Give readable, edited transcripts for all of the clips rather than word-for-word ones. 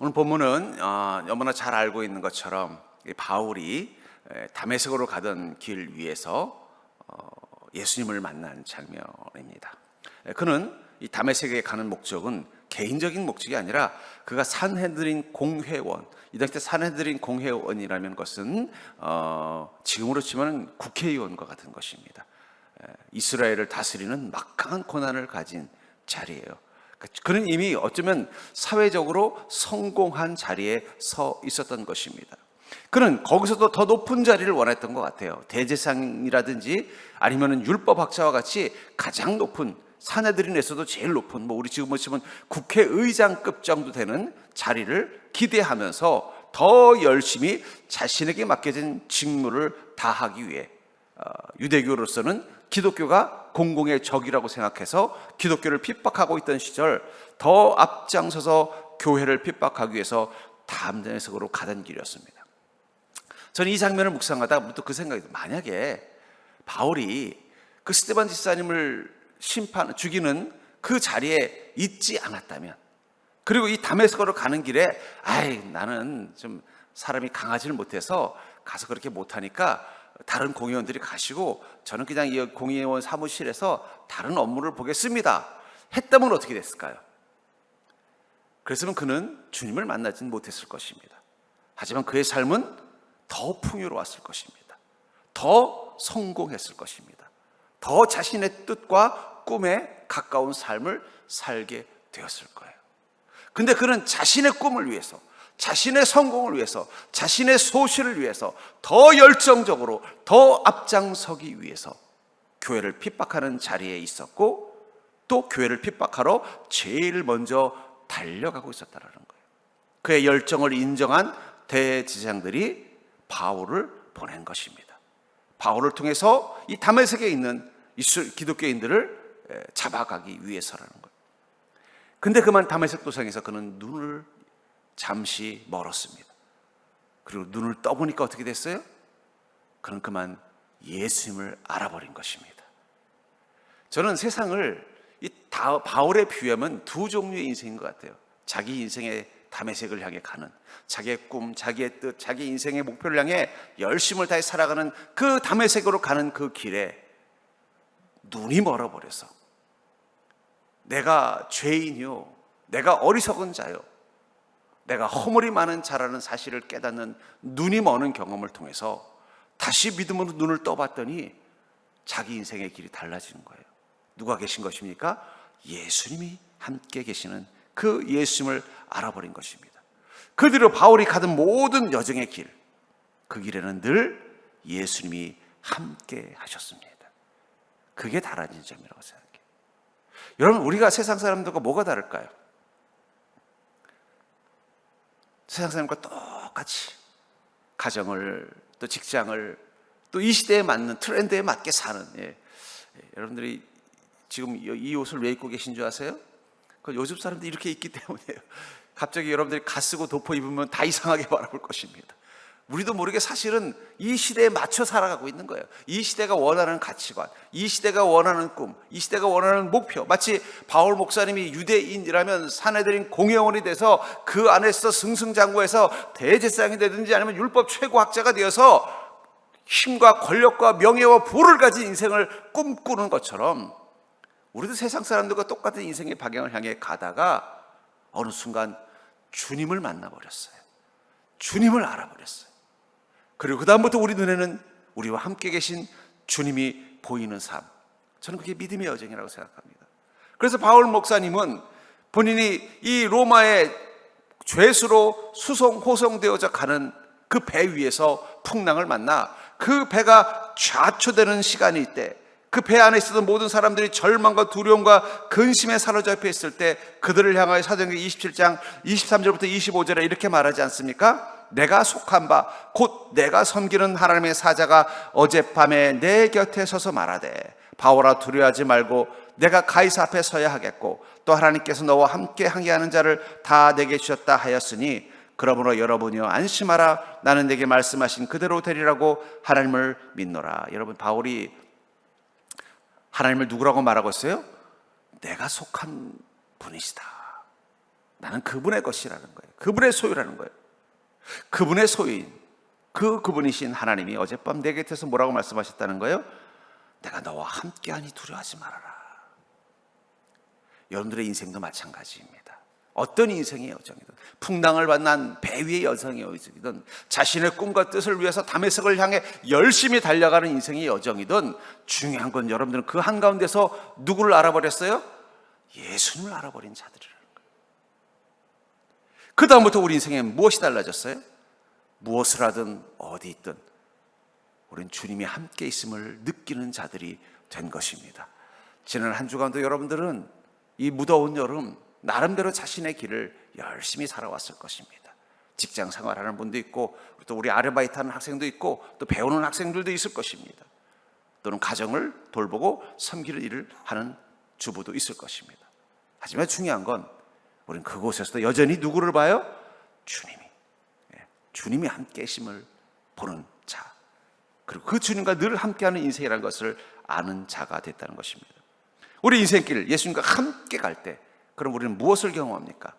오늘 본문은 너무나 잘 알고 있는 것처럼 바울이 다메섹으로 가던 길 위에서 예수님을 만난 장면입니다. 그는 이 다메섹에 가는 목적은 개인적인 목적이 아니라 그가 산헤드린 공회원, 이 당시 때 산헤드린 공회원이라는 것은 지금으로 치면 국회의원과 같은 것입니다. 이스라엘을 다스리는 막강한 권한을 가진 자리예요. 그는 이미 어쩌면 사회적으로 성공한 자리에 서 있었던 것입니다. 그는 거기서도 더 높은 자리를 원했던 것 같아요. 대제사장이라든지 아니면 율법학자와 같이 가장 높은, 산헤드린에서도 제일 높은, 우리 지금 보시면 국회의장급 정도 되는 자리를 기대하면서 더 열심히 자신에게 맡겨진 직무를 다하기 위해 유대교로서는 기독교가 공공의 적이라고 생각해서 기독교를 핍박하고 있던 시절 더 앞장서서 교회를 핍박하기 위해서 다메섹으로 가던 길이었습니다. 저는 이 장면을 묵상하다가 문득 그 생각이 들어요. 만약에 바울이 그 스데반 집사님을 죽이는 그 자리에 있지 않았다면, 그리고 이 다메섹으로 가는 길에 나는 좀 사람이 강하지를 못해서 가서 그렇게 못하니까 다른 공회원들이 가시고 저는 그냥 이 공회원 사무실에서 다른 업무를 보겠습니다 했다면 어떻게 됐을까요? 그랬으면 그는 주님을 만나지는 못했을 것입니다. 하지만 그의 삶은 더 풍요로웠을 것입니다. 더 성공했을 것입니다. 더 자신의 뜻과 꿈에 가까운 삶을 살게 되었을 거예요. 근데 그는 자신의 꿈을 위해서, 자신의 성공을 위해서, 자신의 소실을 위해서 더 열정적으로, 더 앞장서기 위해서 교회를 핍박하는 자리에 있었고, 또 교회를 핍박하러 제일 먼저 달려가고 있었다는 거예요. 그의 열정을 인정한 대제사장들이 바울을 보낸 것입니다. 바울을 통해서 이 다메섹에 있는 기독교인들을 잡아가기 위해서라는 거예요. 근데 그만 다메섹 도상에서 그는 눈을 잠시 멀었습니다. 그리고 눈을 떠보니까 어떻게 됐어요? 그는 그만 예수님을 알아버린 것입니다. 저는 세상을 바울의 비유하면 두 종류의 인생인 것 같아요. 자기 인생의 다메섹을 향해 가는, 자기의 꿈, 자기의 뜻, 자기 인생의 목표를 향해 열심을 다해 살아가는 그 다메섹으로 가는 그 길에 눈이 멀어버려서 내가 죄인이요, 내가 어리석은 자요, 내가 허물이 많은 자라는 사실을 깨닫는 눈이 머는 경험을 통해서 다시 믿음으로 눈을 떠봤더니 자기 인생의 길이 달라지는 거예요. 누가 계신 것입니까? 예수님이 함께 계시는 그 예수님을 알아버린 것입니다. 그 뒤로 바울이 가던 모든 여정의 길, 그 길에는 늘 예수님이 함께 하셨습니다. 그게 달라진 점이라고 생각해요. 여러분, 우리가 세상 사람들과 뭐가 다를까요? 세상 사람과 똑같이 가정을, 또 직장을, 또 이 시대에 맞는 트렌드에 맞게 사는, 여러분들이 지금 이 옷을 왜 입고 계신 줄 아세요? 그 요즘 사람들이 이렇게 입기 때문이에요. 갑자기 여러분들이 가 쓰고 도포 입으면 다 이상하게 바라볼 것입니다. 우리도 모르게 사실은 이 시대에 맞춰 살아가고 있는 거예요. 이 시대가 원하는 가치관, 이 시대가 원하는 꿈, 이 시대가 원하는 목표. 마치 바울 목사님이 유대인이라면 산헤드린 공회원이 돼서 그 안에서 승승장구해서 대제사장이 되든지 아니면 율법 최고학자가 되어서 힘과 권력과 명예와 부를 가진 인생을 꿈꾸는 것처럼 우리도 세상 사람들과 똑같은 인생의 방향을 향해 가다가 어느 순간 주님을 만나버렸어요. 주님을 알아버렸어요. 그리고 그 다음부터 우리 눈에는 우리와 함께 계신 주님이 보이는 삶, 저는 그게 믿음의 여정이라고 생각합니다. 그래서 바울 목사님은 본인이 이 로마의 죄수로 호송되어져 가는 그 배 위에서 풍랑을 만나 그 배가 좌초되는 시간이 있대, 그 배 안에 있었던 모든 사람들이 절망과 두려움과 근심에 사로잡혀 있을 때 그들을 향하여 사도행전 27장 23절부터 25절에 이렇게 말하지 않습니까? 내가 속한 바 곧 내가 섬기는 하나님의 사자가 어젯밤에 내 곁에 서서 말하되 바울아 두려워하지 말고 내가 가이사 앞에 서야 하겠고 또 하나님께서 너와 함께 항해하는 자를 다 내게 주셨다 하였으니 그러므로 여러분이여 안심하라. 나는 내게 말씀하신 그대로 되리라고 하나님을 믿노라. 여러분, 바울이 하나님을 누구라고 말하고 있어요? 내가 속한 분이시다. 나는 그분의 것이라는 거예요. 그분의 소유라는 거예요. 그분의 소유인 그분이신 하나님이 어젯밤 내 곁에서 뭐라고 말씀하셨다는 거예요? 내가 너와 함께하니 두려워하지 말아라. 여러분들의 인생도 마찬가지입니다. 어떤 인생의 여정이든, 풍랑을 만난 배 위의 여정의 여정이든, 자신의 꿈과 뜻을 위해서 다메섹을 향해 열심히 달려가는 인생의 여정이든, 중요한 건 여러분들은 그 한가운데서 누구를 알아버렸어요? 예수님을 알아버린 자들이라는 거예요. 그 다음부터 우리 인생에 무엇이 달라졌어요? 무엇을 하든 어디 있든 우린 주님이 함께 있음을 느끼는 자들이 된 것입니다. 지난 한 주간도 여러분들은 이 무더운 여름 나름대로 자신의 길을 열심히 살아왔을 것입니다. 직장 생활하는 분도 있고, 또 우리 아르바이트하는 학생도 있고, 또 배우는 학생들도 있을 것입니다. 또는 가정을 돌보고 섬기는 일을 하는 주부도 있을 것입니다. 하지만 중요한 건 우린 그곳에서도 여전히 누구를 봐요? 주님이 함께 계심을 보는 자, 그리고 그 주님과 늘 함께하는 인생이라는 것을 아는 자가 됐다는 것입니다. 우리 인생길 예수님과 함께 갈 때 그럼 우리는 무엇을 경험합니까?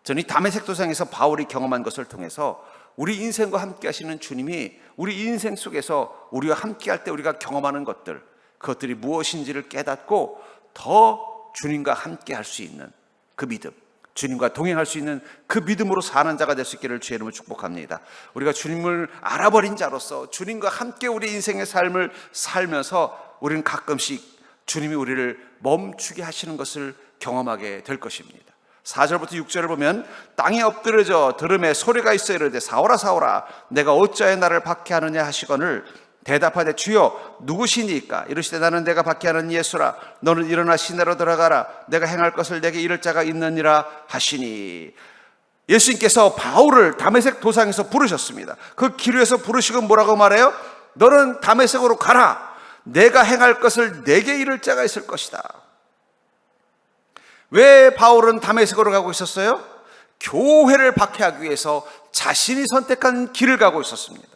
저는 이 다메섹 도상에서 바울이 경험한 것을 통해서 우리 인생과 함께 하시는 주님이 우리 인생 속에서 우리와 함께 할 때 우리가 경험하는 것들, 그것들이 무엇인지를 깨닫고 더 주님과 함께 할 수 있는 그 믿음, 주님과 동행할 수 있는 그 믿음으로 사는 자가 될 수 있기를 주의 이름으로 축복합니다. 우리가 주님을 알아버린 자로서 주님과 함께 우리 인생의 삶을 살면서 우리는 가끔씩 주님이 우리를 멈추게 하시는 것을 경험하게 될 것입니다. 4절부터 6절을 보면 땅에 엎드려져 들음에 소리가 있어 이르되 사오라 사오라 내가 어찌하여 나를 박해하느냐 하시거늘 대답하되 주여 누구시니까? 이르시되 나는 내가 박해하는 예수라. 너는 일어나 시내로 들어가라. 내가 행할 것을 내게 이를 자가 있느니라 하시니. 예수님께서 바울을 다메섹 도상에서 부르셨습니다. 그 길 위에서 부르시고 뭐라고 말해요? 너는 다메섹으로 가라. 내가 행할 것을 내게 이를 자가 있을 것이다. 왜 바울은 다메섹으로 가고 있었어요? 교회를 박해하기 위해서 자신이 선택한 길을 가고 있었습니다.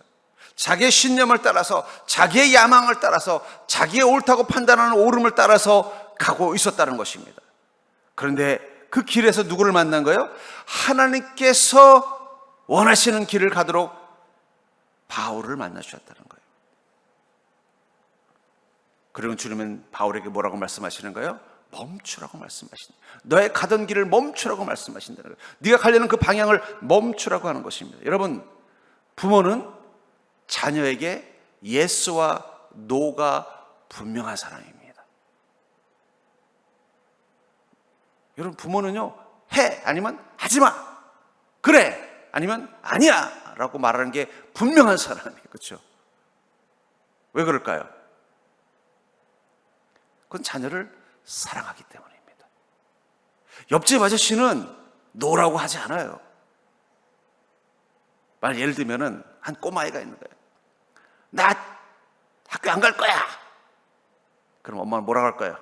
자기의 신념을 따라서, 자기의 야망을 따라서, 자기의 옳다고 판단하는 옳음을 따라서 가고 있었다는 것입니다. 그런데 그 길에서 누구를 만난 거예요? 하나님께서 원하시는 길을 가도록 바울을 만나주셨다는 거예요. 그리고 주님은 바울에게 뭐라고 말씀하시는 거예요? 멈추라고 말씀하신다. 너의 가던 길을 멈추라고 말씀하신다는 거예요. 네가 가려는 그 방향을 멈추라고 하는 것입니다. 여러분, 부모는 자녀에게 예스와 노가 분명한 사람입니다. 여러분, 부모는요, 해 아니면 하지마, 그래 아니면 아니야 라고 말하는 게 분명한 사람이에요. 그렇죠? 왜 그럴까요? 그건 자녀를 사랑하기 때문입니다. 옆집 아저씨는 노라고 하지 않아요. 만약 예를 들면은 한 꼬마아이가 있는 거예요. 나 학교 안 갈 거야. 그럼 엄마는 뭐라고 할 거예요?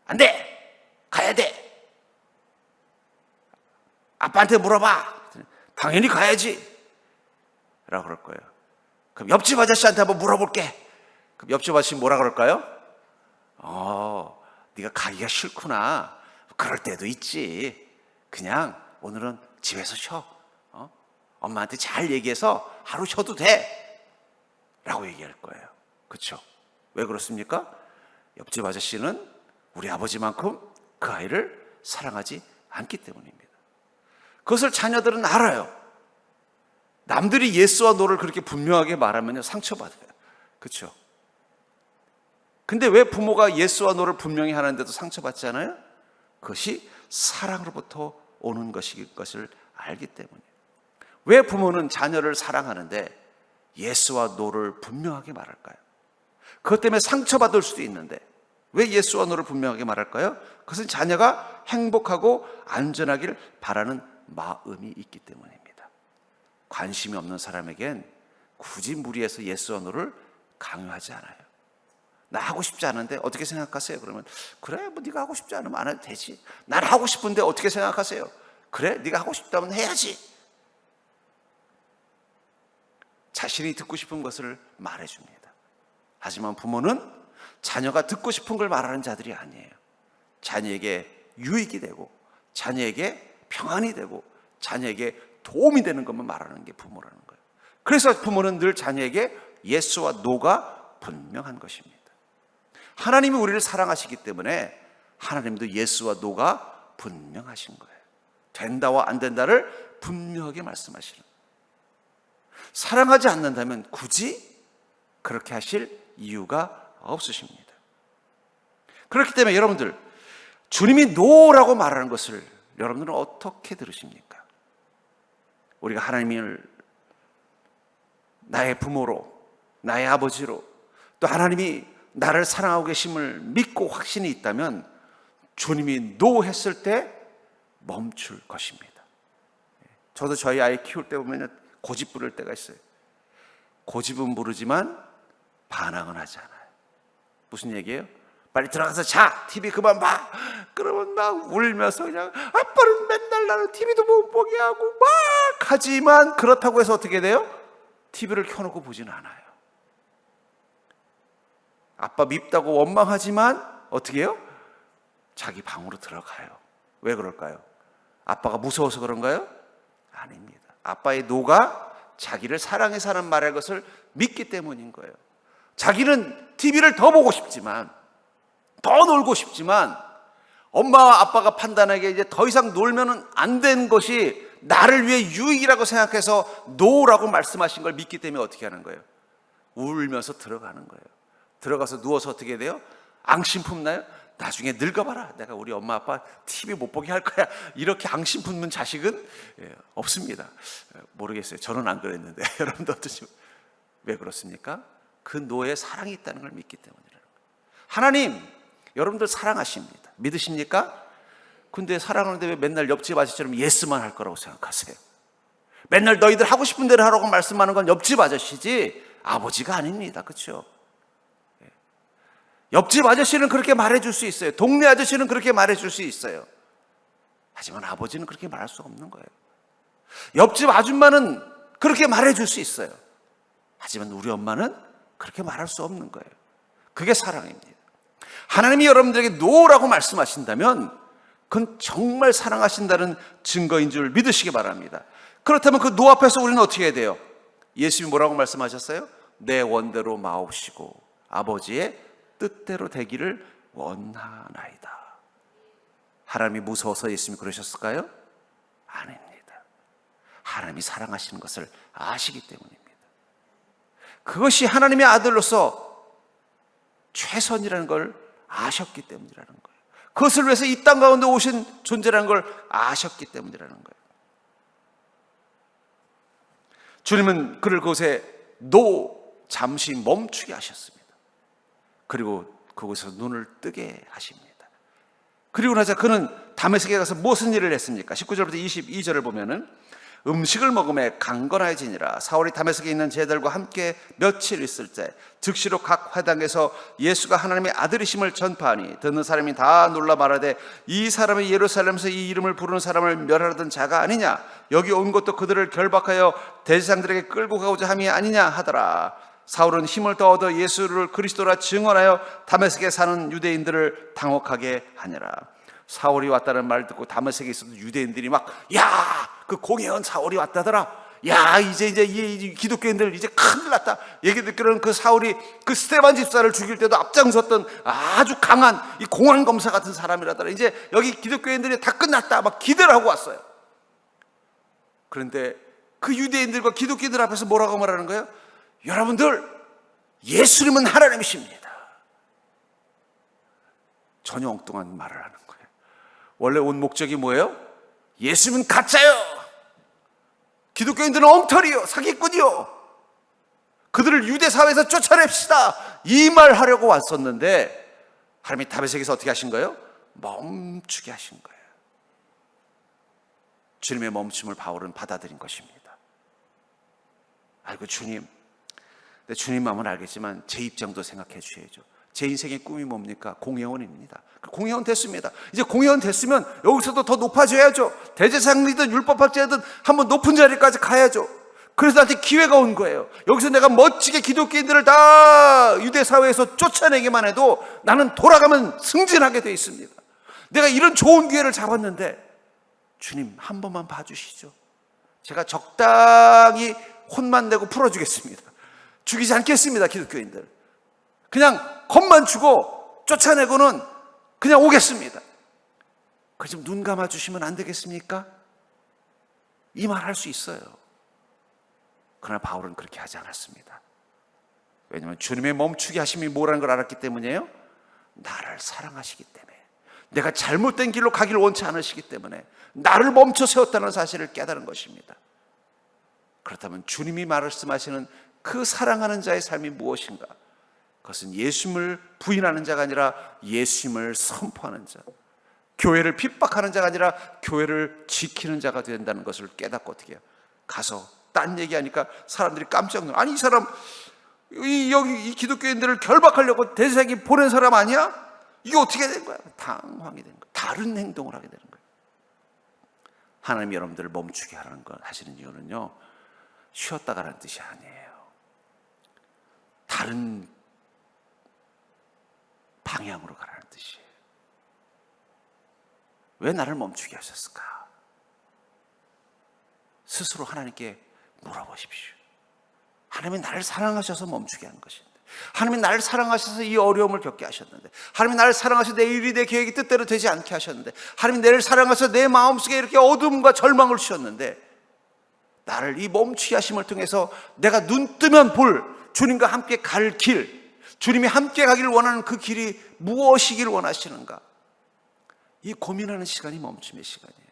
안 돼! 가야 돼! 아빠한테 물어봐. 당연히 가야지 라고 그럴 거예요. 그럼 옆집 아저씨한테 한번 물어볼게. 그럼 옆집 아저씨 뭐라 그럴까요? 네가 가기가 싫구나. 그럴 때도 있지. 그냥 오늘은 집에서 쉬어. 엄마한테 잘 얘기해서 하루 쉬어도 돼 라고 얘기할 거예요. 그렇죠? 왜 그렇습니까? 옆집 아저씨는 우리 아버지만큼 그 아이를 사랑하지 않기 때문입니다. 그것을 자녀들은 알아요. 남들이 예스와 노를 그렇게 분명하게 말하면 상처받아요. 그렇죠? 근데 왜 부모가 예스와 노를 분명히 하는데도 상처받지 않아요? 그것이 사랑으로부터 오는 것을 알기 때문이에요. 왜 부모는 자녀를 사랑하는데 예스와 노를 분명하게 말할까요? 그것 때문에 상처받을 수도 있는데 왜 예스와 노를 분명하게 말할까요? 그것은 자녀가 행복하고 안전하길 바라는 마음이 있기 때문입니다. 관심이 없는 사람에겐 굳이 무리해서 예스와 노를 강요하지 않아요. 나 하고 싶지 않은데 어떻게 생각하세요? 그러면 그래, 뭐 네가 하고 싶지 않으면 안 해도 되지. 난 하고 싶은데 어떻게 생각하세요? 그래, 네가 하고 싶다면 해야지. 자신이 듣고 싶은 것을 말해줍니다. 하지만 부모는 자녀가 듣고 싶은 걸 말하는 자들이 아니에요. 자녀에게 유익이 되고 자녀에게 평안이 되고 자녀에게 도움이 되는 것만 말하는 게 부모라는 거예요. 그래서 부모는 늘 자녀에게 예스와 노가 분명한 것입니다. 하나님이 우리를 사랑하시기 때문에 하나님도 예스와 노가 분명하신 거예요. 된다와 안 된다를 분명하게 말씀하시는 거예요. 사랑하지 않는다면 굳이 그렇게 하실 이유가 없으십니다. 그렇기 때문에 여러분들, 주님이 노라고 말하는 것을 여러분들은 어떻게 들으십니까? 우리가 하나님을 나의 부모로, 나의 아버지로, 또 하나님이 나를 사랑하고 계심을 믿고 확신이 있다면 주님이 노 했을 때 멈출 것입니다. 저도 저희 아이 키울 때 보면 고집 부를 때가 있어요. 고집은 부르지만 반항은 하지 않아요. 무슨 얘기예요? 빨리 들어가서 자, TV 그만 봐. 그러면 막 울면서 그냥 아빠는 맨날 나는 TV도 못 보게 하고 막 하지만 그렇다고 해서 어떻게 돼요? TV를 켜놓고 보진 않아요. 아빠 밉다고 원망하지만 어떻게 해요? 자기 방으로 들어가요. 왜 그럴까요? 아빠가 무서워서 그런가요? 아닙니다. 아빠의 노가 자기를 사랑해서 하는 말의 것을 믿기 때문인 거예요. 자기는 TV를 더 보고 싶지만, 더 놀고 싶지만, 엄마와 아빠가 판단하기에 이제 더 이상 놀면 안 되는 것이 나를 위해 유익이라고 생각해서 노라고 말씀하신 걸 믿기 때문에 어떻게 하는 거예요? 울면서 들어가는 거예요. 들어가서 누워서 어떻게 돼요? 앙심 품나요? 나중에 늙어봐라. 내가 우리 엄마 아빠 TV 못 보게 할 거야. 이렇게 앙심 품는 자식은 없습니다. 모르겠어요. 저는 안 그랬는데 여러분도 어떠시죠? 왜 그렇습니까? 그 노에 사랑이 있다는 걸 믿기 때문이라는 거예요. 하나님, 여러분들 사랑하십니다. 믿으십니까? 근데 사랑하는데 왜 맨날 옆집 아저씨처럼 예스만 할 거라고 생각하세요? 맨날 너희들 하고 싶은 대로 하라고 말씀하는 건 옆집 아저씨지 아버지가 아닙니다. 그렇죠? 옆집 아저씨는 그렇게 말해줄 수 있어요. 동네 아저씨는 그렇게 말해줄 수 있어요. 하지만 아버지는 그렇게 말할 수 없는 거예요. 옆집 아줌마는 그렇게 말해줄 수 있어요. 하지만 우리 엄마는 그렇게 말할 수 없는 거예요. 그게 사랑입니다. 하나님이 여러분들에게 노라고 말씀하신다면 그건 정말 사랑하신다는 증거인 줄 믿으시기 바랍니다. 그렇다면 그 노 앞에서 우리는 어떻게 해야 돼요? 예수님이 뭐라고 말씀하셨어요? 내 원대로 마옵시고 아버지의 뜻대로 되기를 원하나이다. 하나님이 무서워서 예수님이 그러셨을까요? 아닙니다. 하나님이 사랑하시는 것을 아시기 때문입니다. 그것이 하나님의 아들로서 최선이라는 걸 아셨기 때문이라는 거예요. 그것을 위해서 이 땅 가운데 오신 존재라는 걸 아셨기 때문이라는 거예요. 주님은 그를 그곳에 잠시 멈추게 하셨습니다. 그리고 그곳에서 눈을 뜨게 하십니다. 그리고 나서 그는 다메섹에 가서 무슨 일을 했습니까? 19절부터 22절을 보면은 음식을 먹음에 강건해지니라. 사울이 다메섹에 있는 제자들과 함께 며칠 있을 때 즉시로 각 회당에서 예수가 하나님의 아들이심을 전파하니 듣는 사람이 다 놀라 말하되 이 사람이 예루살렘에서 이 이름을 부르는 사람을 멸하려던 자가 아니냐? 여기 온 것도 그들을 결박하여 대제사장들에게 끌고 가고자 함이 아니냐 하더라. 사울은 힘을 더 얻어 예수를 그리스도라 증언하여 다메섹에 사는 유대인들을 당혹하게 하니라. 사울이 왔다는 말 듣고 다메섹에 있었던 유대인들이 막 그 공회원 사울이 왔다더라. 이제 이 기독교인들 이제 큰일 났다. 얘기 듣기로는 그 사울이 그 스데반 집사를 죽일 때도 앞장섰던 아주 강한 이 공안 검사 같은 사람이라더라. 이제 여기 기독교인들이 다 끝났다. 막 기대를 하고 왔어요. 그런데 그 유대인들과 기독교인들 앞에서 뭐라고 말하는 거예요? 여러분들, 예수님은 하나님이십니다. 전혀 엉뚱한 말을 하는 거예요. 원래 온 목적이 뭐예요? 예수님은 가짜요. 기독교인들은 엉터리요, 사기꾼이요. 그들을 유대 사회에서 쫓아냅시다. 이 말 하려고 왔었는데 하나님이 다메섹에서 어떻게 하신 거예요? 멈추게 하신 거예요. 주님의 멈춤을 바울은 받아들인 것입니다. 아이고 주님, 주님 마음은 알겠지만 제 입장도 생각해 주셔야죠. 제 인생의 꿈이 뭡니까? 공회원입니다. 공회원 됐습니다. 이제 공회원 됐으면 여기서도 더 높아져야죠. 대제사장이든 율법학자든 한번 높은 자리까지 가야죠. 그래서 나한테 기회가 온 거예요. 여기서 내가 멋지게 기독교인들을 다 유대 사회에서 쫓아내기만 해도 나는 돌아가면 승진하게 돼 있습니다. 내가 이런 좋은 기회를 잡았는데 주님 한 번만 봐주시죠. 제가 적당히 혼만 내고 풀어주겠습니다. 죽이지 않겠습니다. 기독교인들 그냥 겁만 주고 쫓아내고는 그냥 오겠습니다. 그 좀 눈 감아주시면 안 되겠습니까? 이 말 할 수 있어요. 그러나 바울은 그렇게 하지 않았습니다. 왜냐하면 주님의 멈추게 하심이 뭐라는 걸 알았기 때문이에요. 나를 사랑하시기 때문에, 내가 잘못된 길로 가기를 원치 않으시기 때문에 나를 멈춰 세웠다는 사실을 깨달은 것입니다. 그렇다면 주님이 말씀하시는 그 사랑하는 자의 삶이 무엇인가? 그것은 예수님을 부인하는 자가 아니라 예수님을 선포하는 자, 교회를 핍박하는 자가 아니라 교회를 지키는 자가 된다는 것을 깨닫고 어떻게 해요? 가서 딴 얘기하니까 사람들이 깜짝 놀라. 아니 이 사람 여기 이 기독교인들을 결박하려고 대세기 보낸 사람 아니야? 이게 어떻게 된 거야? 당황이 된 거야. 다른 행동을 하게 되는 거예요. 하나님이 여러분들을 멈추게 하시는 이유는요, 쉬었다 가라는 뜻이 아니에요. 다른 방향으로 가라는 뜻이에요. 왜 나를 멈추게 하셨을까? 스스로 하나님께 물어보십시오. 하나님이 나를 사랑하셔서 멈추게 한 것인데, 하나님이 나를 사랑하셔서 이 어려움을 겪게 하셨는데, 하나님이 나를 사랑하셔서 내 일이 내 계획이 뜻대로 되지 않게 하셨는데, 하나님이 나를 사랑하셔서 내 마음속에 이렇게 어둠과 절망을 주셨는데, 나를 이 멈추게 하심을 통해서 내가 눈 뜨면 볼 주님과 함께 갈 길, 주님이 함께 가기를 원하는 그 길이 무엇이길 원하시는가? 이 고민하는 시간이 멈춤의 시간이에요.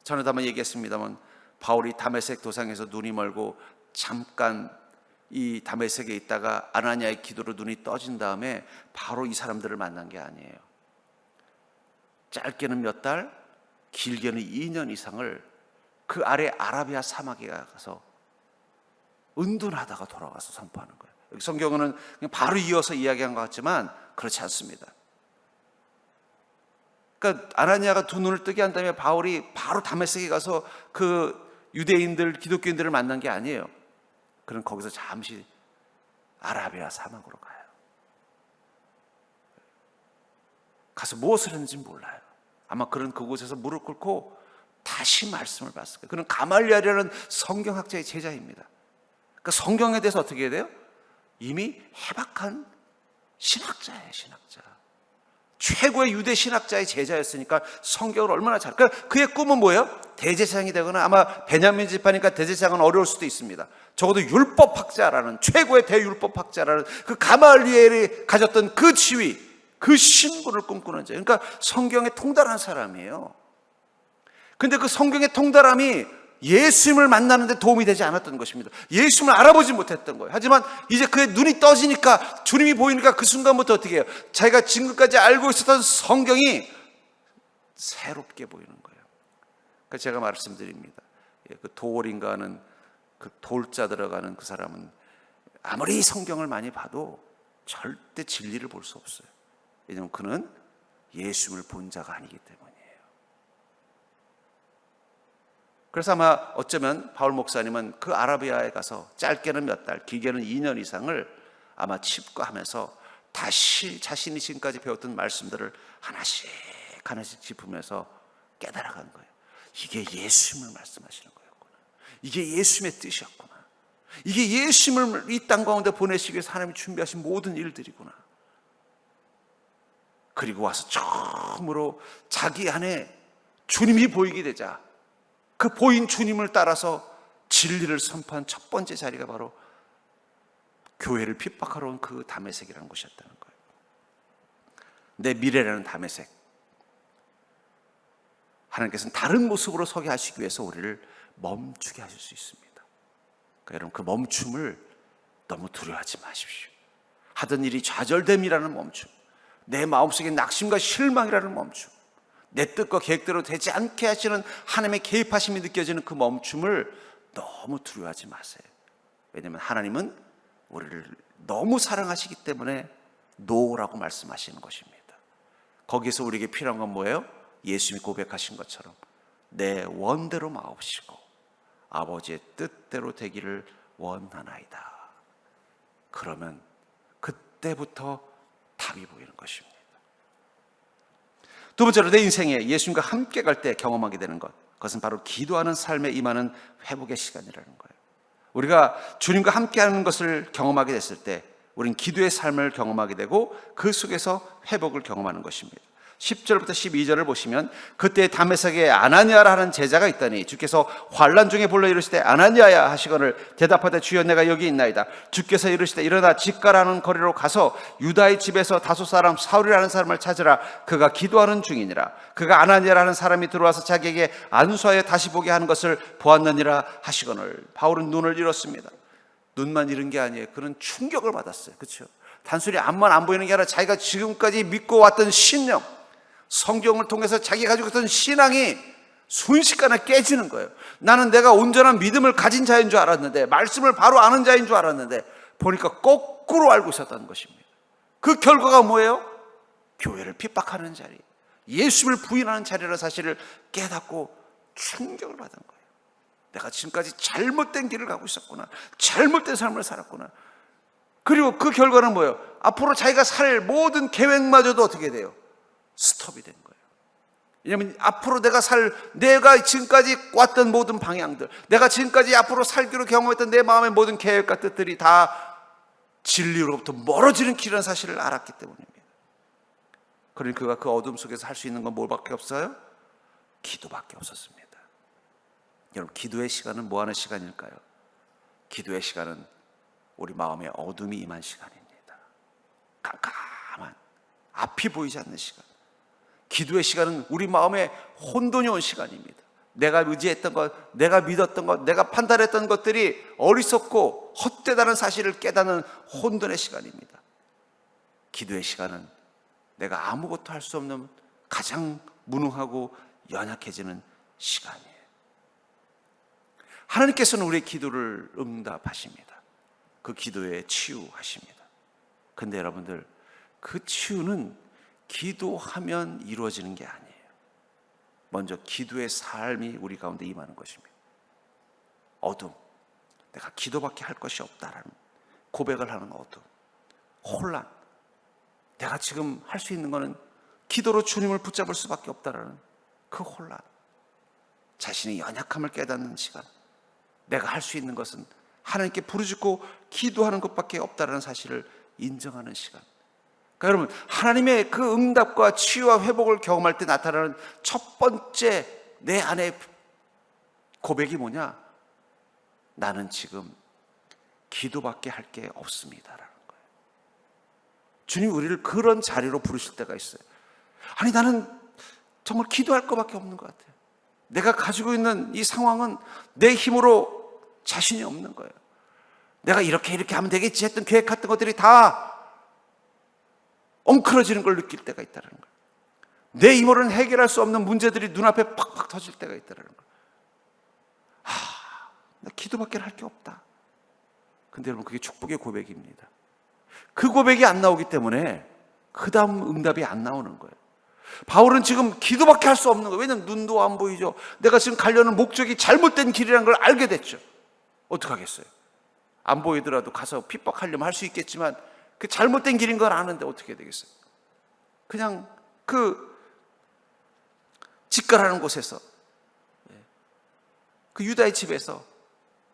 저는 한번 얘기했습니다만, 바울이 다메섹 도상에서 눈이 멀고 잠깐 이 다메섹에 있다가 아나니아의 기도로 눈이 떠진 다음에 바로 이 사람들을 만난 게 아니에요. 짧게는 몇 달, 길게는 2년 이상을 그 아래 아라비아 사막에 가서 은둔하다가 돌아와서 선포하는 거예요. 여기 성경은 그냥 바로 이어서 이야기한 것 같지만 그렇지 않습니다. 그러니까 아나니아가 두 눈을 뜨게 한 다음에 바울이 바로 다메섹에 가서 그 유대인들, 기독교인들을 만난 게 아니에요. 그는 거기서 잠시 아라비아 사막으로 가요. 가서 무엇을 했는지 몰라요. 아마 그는 그곳에서 무릎 꿇고 다시 말씀을 받았을 거예요. 그는 가말리엘이라는 성경학자의 제자입니다. 그러니까 성경에 대해서 어떻게 해야 돼요? 이미 해박한 신학자예요, 신학자. 최고의 유대 신학자의 제자였으니까 성경을 얼마나 잘. 그러니까 그의 꿈은 뭐예요? 대제사장이 되거나, 아마 베냐민 집안이니까 대제사장은 어려울 수도 있습니다. 적어도 율법학자라는, 최고의 대율법학자라는 그 가말리엘이 가졌던 그 지위, 그 신분을 꿈꾸는 자예요. 그러니까 성경에 통달한 사람이에요. 근데 그 성경의 통달함이 예수님을 만나는데 도움이 되지 않았던 것입니다. 예수님을 알아보지 못했던 거예요. 하지만 이제 그의 눈이 떠지니까, 주님이 보이니까 그 순간부터 어떻게 해요? 자기가 지금까지 알고 있었던 성경이 새롭게 보이는 거예요. 그러니까 제가 말씀드립니다. 그 도올인가 하는 그 돌자 들어가는 그 사람은 아무리 성경을 많이 봐도 절대 진리를 볼 수 없어요. 왜냐하면 그는 예수님을 본 자가 아니기 때문이에요. 그래서 아마 어쩌면 바울 목사님은 그 아라비아에 가서 짧게는 몇 달, 길게는 2년 이상을 아마 칩과하면서 다시 자신이 지금까지 배웠던 말씀들을 하나씩 하나씩 짚으면서 깨달아간 거예요. 이게 예수님을 말씀하시는 거였구나. 이게 예수님의 뜻이었구나. 이게 예수님을 이 땅 가운데 보내시기 위해서 하나님이 준비하신 모든 일들이구나. 그리고 와서 처음으로 자기 안에 주님이 보이게 되자 그 보인 주님을 따라서 진리를 선포한 첫 번째 자리가 바로 교회를 핍박하러 온 그 다메섹이라는 곳이었다는 거예요. 내 미래라는 다메섹, 하나님께서는 다른 모습으로 서게 하시기 위해서 우리를 멈추게 하실 수 있습니다. 그러니까 여러분, 그 멈춤을 너무 두려워하지 마십시오. 하던 일이 좌절됨이라는 멈춤, 내 마음속에 낙심과 실망이라는 멈춤, 내 뜻과 계획대로 되지 않게 하시는 하나님의 개입하심이 느껴지는 그 멈춤을 너무 두려워하지 마세요. 왜냐하면 하나님은 우리를 너무 사랑하시기 때문에 노라고 말씀하시는 것입니다. 거기서 우리에게 필요한 건 뭐예요? 예수님이 고백하신 것처럼 내 원대로 마옵시고 아버지의 뜻대로 되기를 원하나이다. 그러면 그때부터 답이 보이는 것입니다. 두 번째로 내 인생에 예수님과 함께 갈 때 경험하게 되는 것, 그것은 바로 기도하는 삶에 임하는 회복의 시간이라는 거예요. 우리가 주님과 함께하는 것을 경험하게 됐을 때 우린 기도의 삶을 경험하게 되고 그 속에서 회복을 경험하는 것입니다. 10절부터 12절을 보시면 그때 다메섹에 아나니아라 하는 제자가 있더니 주께서 환난 중에 불러 이르시되 아나니아야 하시거늘 대답하되 주여 내가 여기 있나이다. 주께서 이르시되 일어나 직가라는 거리로 가서 유다의 집에서 다소 사람 사울이라는 사람을 찾으라. 그가 기도하는 중이니라. 그가 아나니아라는 사람이 들어와서 자기에게 안수하여 다시 보게 하는 것을 보았느니라 하시거늘. 바울은 눈을 잃었습니다. 눈만 잃은 게 아니에요. 그는 충격을 받았어요. 그렇죠? 단순히 앞만 안 보이는 게 아니라 자기가 지금까지 믿고 왔던 신념, 성경을 통해서 자기가 가지고 있던 신앙이 순식간에 깨지는 거예요. 나는 내가 온전한 믿음을 가진 자인 줄 알았는데, 말씀을 바로 아는 자인 줄 알았는데 보니까 거꾸로 알고 있었다는 것입니다. 그 결과가 뭐예요? 교회를 핍박하는 자리, 예수를 부인하는 자리라는 사실을 깨닫고 충격을 받은 거예요. 내가 지금까지 잘못된 길을 가고 있었구나, 잘못된 삶을 살았구나. 그리고 그 결과는 뭐예요? 앞으로 자기가 살 모든 계획마저도 어떻게 돼요? 스톱이 된 거예요. 왜냐하면 앞으로 내가 지금까지 왔던 모든 방향들, 내가 지금까지 앞으로 살기로 경험했던 내 마음의 모든 계획과 뜻들이 다 진리로부터 멀어지는 길이라는 사실을 알았기 때문입니다. 그러니 그가 그 어둠 속에서 할 수 있는 건 뭘밖에 없어요? 기도밖에 없었습니다. 여러분, 기도의 시간은 뭐 하는 시간일까요? 기도의 시간은 우리 마음에 어둠이 임한 시간입니다. 깜깜한, 앞이 보이지 않는 시간. 기도의 시간은 우리 마음에 혼돈이 온 시간입니다. 내가 의지했던 것, 내가 믿었던 것, 내가 판단했던 것들이 어리석고 헛되다는 사실을 깨닫는 혼돈의 시간입니다. 기도의 시간은 내가 아무것도 할 수 없는 가장 무능하고 연약해지는 시간이에요. 하나님께서는 우리의 기도를 응답하십니다. 그 기도에 치유하십니다. 근데 여러분들, 그 치유는 기도하면 이루어지는 게 아니에요. 먼저 기도의 삶이 우리 가운데 임하는 것입니다. 어둠, 내가 기도밖에 할 것이 없다라는 고백을 하는 어둠, 혼란, 내가 지금 할 수 있는 것은 기도로 주님을 붙잡을 수밖에 없다라는 그 혼란, 자신의 연약함을 깨닫는 시간, 내가 할 수 있는 것은 하나님께 부르짖고 기도하는 것밖에 없다라는 사실을 인정하는 시간. 그러니까 여러분, 하나님의 그 응답과 치유와 회복을 경험할 때 나타나는 첫 번째 내 안의 고백이 뭐냐? 나는 지금 기도밖에 할 게 없습니다라는 거예요. 주님 우리를 그런 자리로 부르실 때가 있어요. 아니, 나는 정말 기도할 것밖에 없는 것 같아요. 내가 가지고 있는 이 상황은 내 힘으로 자신이 없는 거예요. 내가 이렇게 하면 되겠지 했던 계획했던 것들이 다 엉클어지는 걸 느낄 때가 있다는 거예요. 내 힘으로는 해결할 수 없는 문제들이 눈앞에 팍팍 터질 때가 있다는 거예요. 나 기도밖에 할 게 없다. 근데 여러분, 그게 축복의 고백입니다. 그 고백이 안 나오기 때문에 그 다음 응답이 안 나오는 거예요. 바울은 지금 기도밖에 할 수 없는 거예요. 왜냐하면 눈도 안 보이죠. 내가 지금 가려는 목적이 잘못된 길이라는 걸 알게 됐죠. 어떡하겠어요? 안 보이더라도 가서 핍박하려면 할 수 있겠지만 그 잘못된 길인 걸 아는데 어떻게 되겠어요? 그냥 그 직가라는 곳에서, 그 유다의 집에서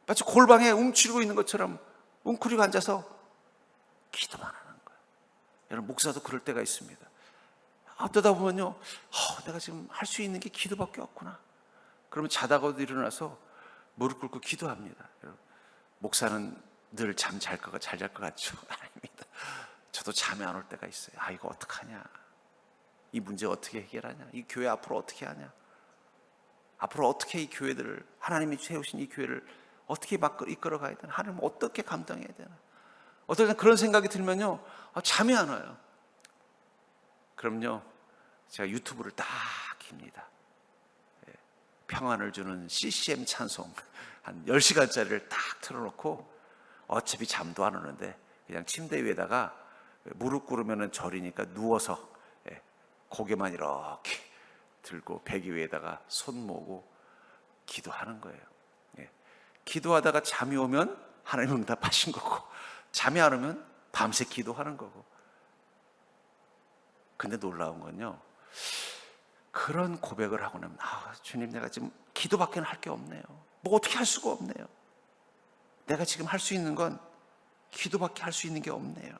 마치 골방에 움츠리고 있는 것처럼 웅크리고 앉아서 기도만 하는 거예요. 여러분, 목사도 그럴 때가 있습니다. 어떠다 보면요, 내가 지금 할 수 있는 게 기도밖에 없구나. 그러면 자다가도 일어나서 무릎 꿇고 기도합니다. 여러분, 목사는 늘 잘 잘 것 같죠? 아닙니다. 저도 잠이 안 올 때가 있어요. 이거 어떡하냐? 이 문제 어떻게 해결하냐? 이 교회 앞으로 어떻게 하냐? 앞으로 어떻게 이 교회들을, 하나님이 세우신 이 교회를 어떻게 이끌어 가야 되나? 하나님 어떻게 감당해야 되나? 어떨 땐 그런 생각이 들면요, 잠이 안 와요. 그럼요, 제가 유튜브를 딱 킵니다. 평안을 주는 CCM 찬송 한 10시간짜리를 딱 틀어놓고, 어차피 잠도 안 오는데 그냥 침대 위에다가 무릎 꿇으면 절이니까 누워서 고개만 이렇게 들고 베개 위에다가 손 모으고 기도하는 거예요. 기도하다가 잠이 오면 하나님 응답하신 거고, 잠이 안 오면 밤새 기도하는 거고. 근데 놀라운 건요, 그런 고백을 하고 나면 주님, 내가 지금 기도밖에는 할 게 없네요. 뭐 어떻게 할 수가 없네요. 내가 지금 할 수 있는 건 기도밖에 할 수 있는 게 없네요.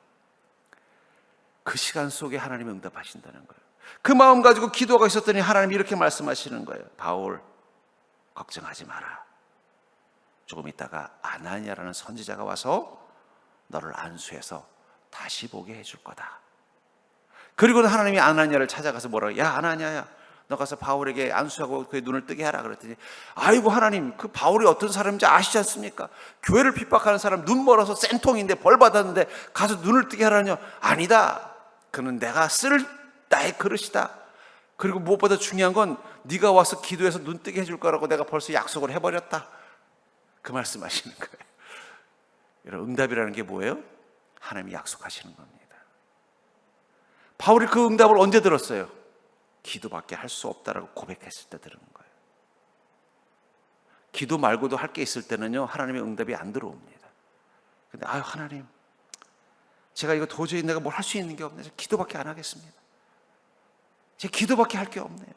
그 시간 속에 하나님이 응답하신다는 거예요. 그 마음 가지고 기도가 있었더니 하나님이 이렇게 말씀하시는 거예요. 바울, 걱정하지 마라. 조금 있다가 아나니아라는 선지자가 와서 너를 안수해서 다시 보게 해줄 거다. 그리고 하나님이 아나니아를 찾아가서 뭐라고, 야 아나니아야, 너 가서 바울에게 안수하고 그의 눈을 뜨게 하라 그랬더니, 아이고 하나님, 그 바울이 어떤 사람인지 아시지 않습니까? 교회를 핍박하는 사람, 눈 멀어서 센통인데 벌 받았는데 가서 눈을 뜨게 하라뇨? 아니다. 그는 내가 쓸 나의 그릇이다. 그리고 무엇보다 중요한 건 네가 와서 기도해서 눈 뜨게 해줄 거라고 내가 벌써 약속을 해버렸다. 그 말씀하시는 거예요. 여러분, 응답이라는 게 뭐예요? 하나님이 약속하시는 겁니다. 바울이 그 응답을 언제 들었어요? 기도밖에 할 수 없다라고 고백했을 때 들은 거예요. 기도 말고도 할 게 있을 때는요, 하나님의 응답이 안 들어옵니다. 근데 하나님, 제가 이거 도저히 내가 뭘 할 수 있는 게 없네요. 기도밖에 안 하겠습니다. 제 기도밖에 할 게 없네요.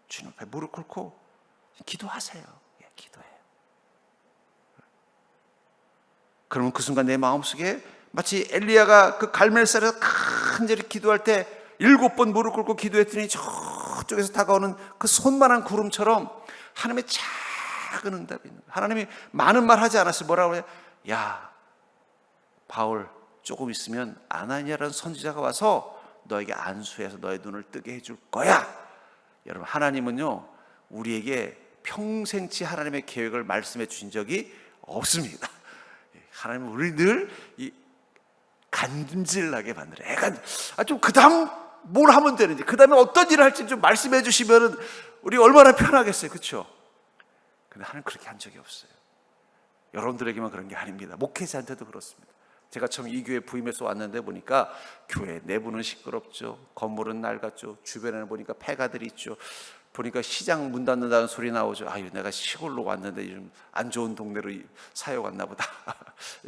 주님 앞에 무릎 꿇고 기도하세요. 예, 기도해요. 그러면 그 순간 내 마음속에 마치 엘리야가 그 갈멜산에서 간절히 기도할 때 7번 무릎 꿇고 기도했더니 저쪽에서 다가오는 그 손만한 구름처럼 하나님의 작은 응답이 있는 거예요. 하나님이 많은 말 하지 않았어요. 뭐라고 해요? 야 바울, 조금 있으면 아나니아라는 선지자가 와서 너에게 안수해서 너의 눈을 뜨게 해줄 거야. 여러분, 하나님은요 우리에게 평생치 하나님의 계획을 말씀해 주신 적이 없습니다. 하나님은 우리 늘 간질나게 만들어요. 애가 좀 그 다음 뭘 하면 되는지, 그 다음에 어떤 일을 할지 좀 말씀해 주시면 우리 얼마나 편하겠어요. 그렇죠? 근데 하나님 그렇게 한 적이 없어요. 여러분들에게만 그런 게 아닙니다. 목회자한테도 그렇습니다. 제가 처음 이 교회 부임해서 왔는데 보니까 교회 내부는 시끄럽죠. 건물은 낡았죠. 주변에는 보니까 폐가들이 있죠. 보니까 시장 문 닫는다는 소리 나오죠. 아유, 내가 시골로 왔는데 좀 안 좋은 동네로 사역 왔나 보다.